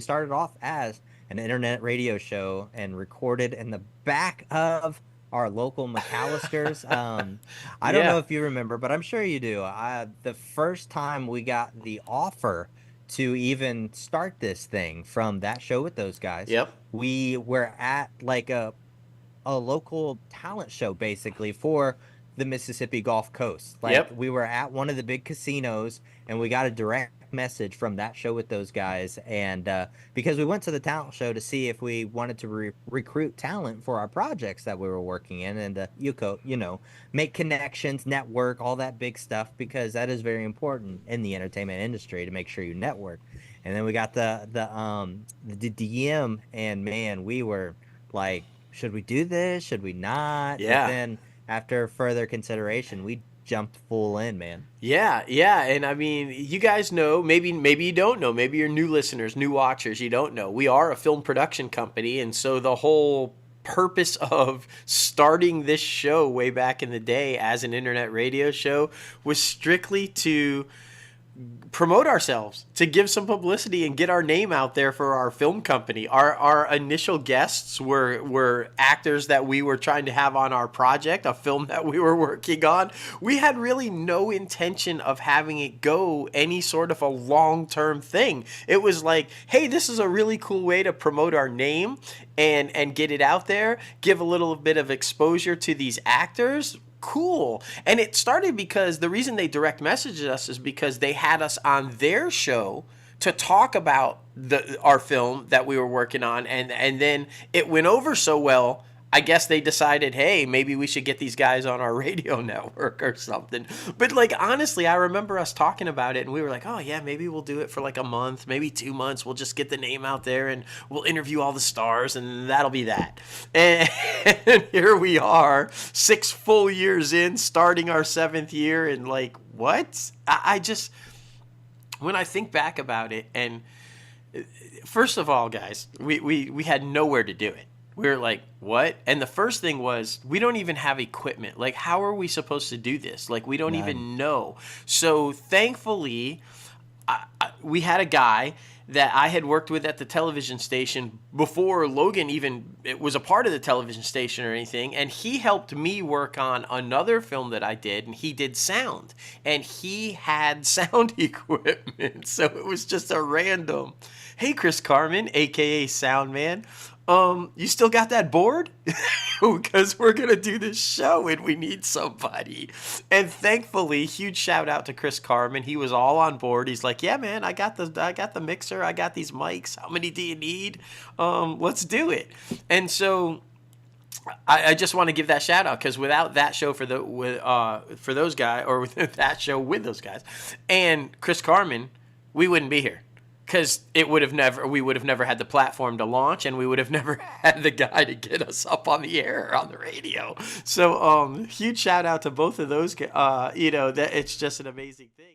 started off as an internet radio show and recorded in the back of our local McAllister's. I don't know Yeah. if you remember, but I'm sure you do. The first time we got the offer to even start this thing from that show with those guys, Yep. we were at like a local talent show basically for the Mississippi Gulf Coast. Like Yep. we were at one of the big casinos and we got a direct message from that show with those guys and because we went to the talent show to see if we wanted to recruit talent for our projects that we were working in and make connections, network, all that big stuff because that is very important in the entertainment industry to make sure you network. And then we got the DM and man, we were like, should we do this? Should we not? But Yeah. then after further consideration, we jumped full in, man. Yeah, yeah, and I mean, you guys know, maybe you don't know, maybe you're new listeners, new watchers, you don't know. We are a film production company, and so the whole purpose of starting this show way back in the day as an internet radio show was strictly to promote ourselves, to give some publicity and get our name out there for our film company. Our initial guests were actors that we were trying to have on our project, a film that we were working on. We had really no intention of having it go any sort of a long-term thing. It was like, hey, this is a really cool way to promote our name and get it out there, give a little bit of exposure to these actors. Cool. And it started because the reason they direct messaged us is because they had us on their show to talk about our film that we were working on, and then it went over so well. I guess they decided, hey, maybe we should get these guys on our radio network or something. But like honestly, I remember us talking about it and we were like, oh yeah, maybe we'll do it for like a month, maybe 2 months. We'll just get the name out there and we'll interview all the stars and that'll be that. And here we are, 6 full years in, starting our 7th year, and like, what? I just, when I think back about it, and first of all, guys, we had nowhere to do it. We were like, what? And the first thing was, we don't even have equipment. Like, how are we supposed to do this? Like, we don't None. even know. So, thankfully, we had a guy that I had worked with at the television station before Logan even was a part of the television station or anything, and he helped me work on another film that I did, and he did sound, and he had sound equipment, so it was just a random, hey, Chris Carmen, aka Sound Man, you still got that board? Because we're gonna do this show and we need somebody. And thankfully, huge shout out to Chris Carmen. He was all on board. He's like, yeah, man, I got the mixer, I got these mics. How many do you need? Let's do it. And so I just want to give that shout out because without that show for those guys, or with that show with those guys, and Chris Carmen, we wouldn't be here because we would have never had the platform to launch, and we would have never had the guy to get us up on the air on the radio. So huge shout out to both of those. That it's just an amazing thing.